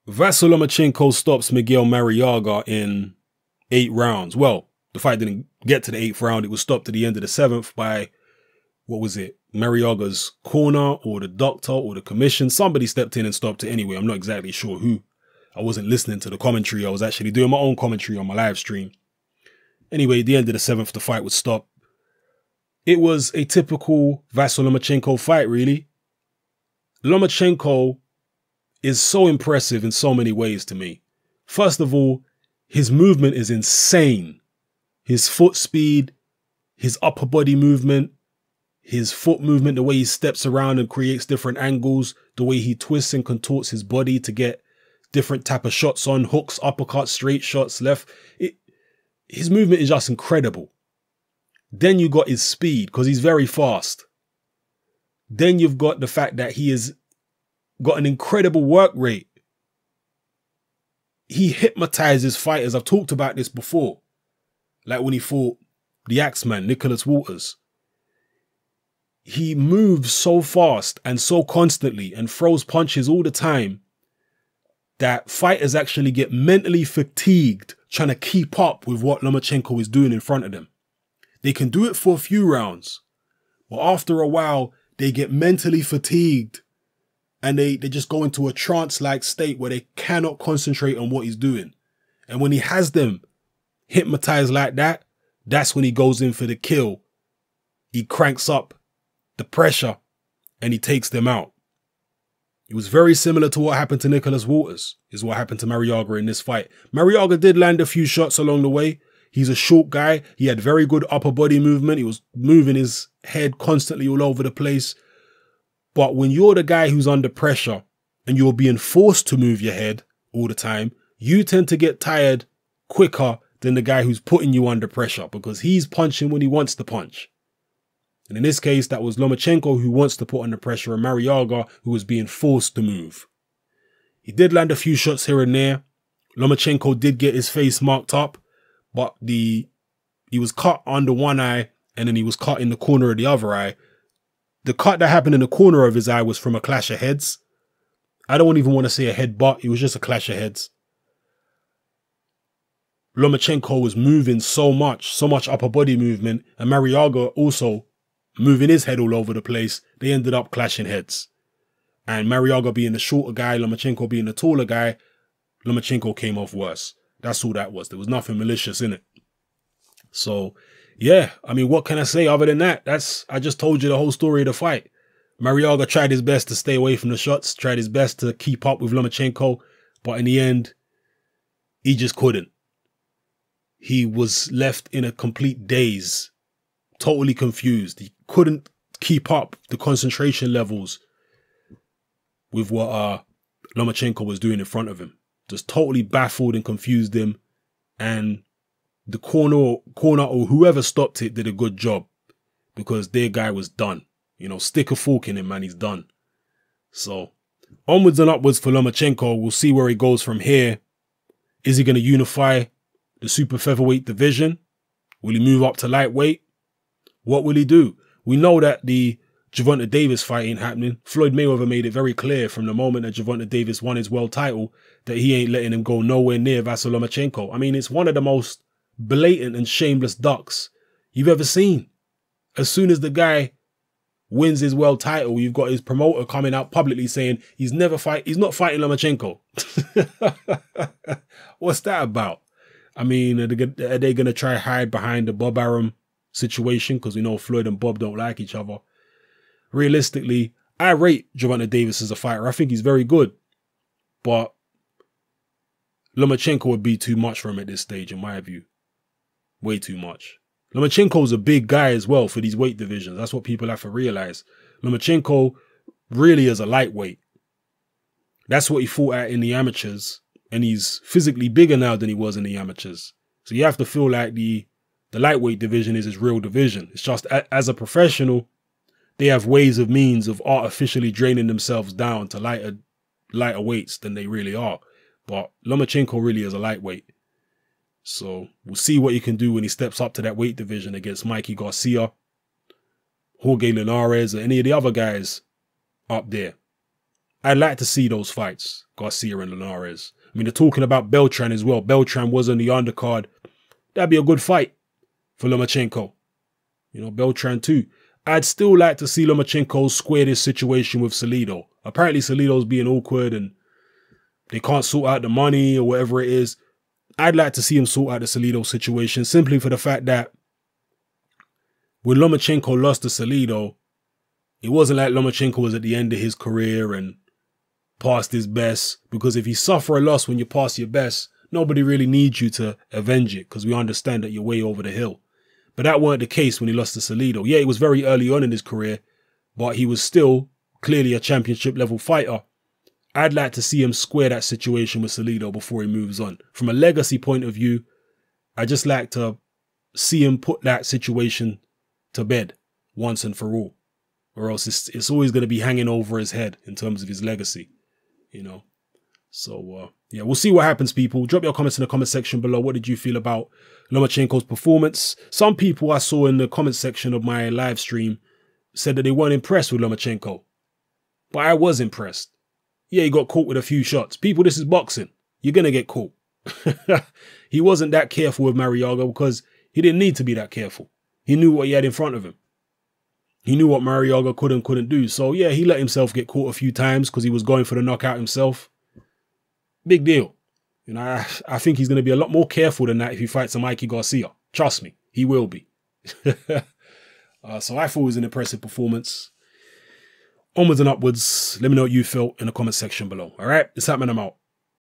Vasyl Lomachenko stops Miguel Marriaga in 8 rounds. Well, the fight didn't get to the 8th round. It was stopped at the end of the 7th by, what was it, Marriaga's corner or the doctor or the commission. Somebody stepped in and stopped it anyway. I'm not exactly sure who. I wasn't listening to the commentary. I was actually doing my own commentary on my live stream. Anyway, at the end of the 7th, the fight was stopped. It was a typical Vasyl Lomachenko fight, really. Lomachenko is so impressive in so many ways to me. First of all, his movement is insane. His foot speed, his upper body movement, his foot movement, the way he steps around and creates different angles, the way he twists and contorts his body to get different type of shots on, hooks, uppercuts, straight shots, left. His movement is just incredible. Then you got his speed, because he's very fast. Then you've got the fact that he has got an incredible work rate. He hypnotizes fighters. I've talked about this before. Like when he fought the Axeman, Nicholas Walters. He moves so fast and so constantly and throws punches all the time that fighters actually get mentally fatigued trying to keep up with what Lomachenko is doing in front of them. They can do it for a few rounds, but after a while, they get mentally fatigued and they just go into a trance-like state where they cannot concentrate on what he's doing. And when he has them hypnotized like that, that's when he goes in for the kill. He cranks up the pressure and he takes them out. It was very similar to what happened to Nicholas Walters, is what happened to Marriaga in this fight. Marriaga did land a few shots along the way. He's a short guy. He had very good upper body movement. He was moving his head constantly all over the place. But when you're the guy who's under pressure and you're being forced to move your head all the time, you tend to get tired quicker than the guy who's putting you under pressure because he's punching when he wants to punch. And in this case, that was Lomachenko who wants to put under pressure and Marriaga who was being forced to move. He did land a few shots here and there. Lomachenko did get his face marked up, but he was cut under one eye and then he was cut in the corner of the other eye. The cut that happened in the corner of his eye was from a clash of heads. I don't even want to say a headbutt. It was just a clash of heads. Lomachenko was moving so much upper body movement, and Marriaga also moving his head all over the place. They ended up clashing heads. And Marriaga being the shorter guy, Lomachenko being the taller guy, Lomachenko came off worse. That's all that was. There was nothing malicious in it. So, yeah, I mean, what can I say other than that? I just told you the whole story of the fight. Marriaga tried his best to stay away from the shots, tried his best to keep up with Lomachenko, but in the end, he just couldn't. He was left in a complete daze, totally confused. He couldn't keep up the concentration levels with what Lomachenko was doing in front of him. Just totally baffled and confused him, and the corner or whoever stopped it did a good job because their guy was done. You know, stick a fork in him, man. He's done. So onwards and upwards for Lomachenko. We'll see where he goes from here. Is he going to unify the super featherweight division? Will he move up to lightweight? What will he do? We know that the Gervonta Davis fight ain't happening. Floyd Mayweather made it very clear from the moment that Gervonta Davis won his world title that he ain't letting him go nowhere near Vasyl Lomachenko. I mean, it's one of the most blatant and shameless ducks you've ever seen. As soon as the guy wins his world title, you've got his promoter coming out publicly saying he's not fighting Lomachenko. What's that about? I mean, are they going to try hide behind the Bob Arum situation? Because we know Floyd and Bob don't like each other. Realistically, I rate Gervonta Davis as a fighter. I think he's very good. But Lomachenko would be too much for him at this stage, in my view. Way too much. Lomachenko's a big guy as well for these weight divisions. That's what people have to realize. Lomachenko really is a lightweight. That's what he fought at in the amateurs. And he's physically bigger now than he was in the amateurs. So you have to feel like the lightweight division is his real division. It's just as a professional, they have ways of means of artificially draining themselves down to lighter weights than they really are. But Lomachenko really is a lightweight. So we'll see what he can do when he steps up to that weight division against Mikey Garcia, Jorge Linares, or any of the other guys up there. I'd like to see those fights, Garcia and Linares. I mean, they're talking about Beltran as well. Beltran was on the undercard. That'd be a good fight for Lomachenko. You know, Beltran too. I'd still like to see Lomachenko square this situation with Salido. Apparently Salido's being awkward and they can't sort out the money or whatever it is. I'd like to see him sort out the Salido situation simply for the fact that when Lomachenko lost to Salido, it wasn't like Lomachenko was at the end of his career and past his best, because if you suffer a loss when you pass your best, nobody really needs you to avenge it because we understand that you're way over the hill. But that weren't the case when he lost to Salido. Yeah, it was very early on in his career, but he was still clearly a championship level fighter. I'd like to see him square that situation with Salido before he moves on. From a legacy point of view, I just like to see him put that situation to bed once and for all, or else it's always going to be hanging over his head in terms of his legacy, you know. So, yeah, we'll see what happens, people. Drop your comments in the comment section below. What did you feel about Lomachenko's performance? Some people I saw in the comment section of my live stream said that they weren't impressed with Lomachenko. But I was impressed. Yeah, he got caught with a few shots. People, this is boxing. You're going to get caught. He wasn't that careful with Marriaga because he didn't need to be that careful. He knew what he had in front of him. He knew what Marriaga could and couldn't do. So, yeah, he let himself get caught a few times because he was going for the knockout himself. Big deal. You know, I think he's going to be a lot more careful than that if he fights a Mikey Garcia. Trust me, he will be. So I thought it was an impressive performance. Onwards and upwards. Let me know what you felt in the comment section below. All right, it's happening. I'm out.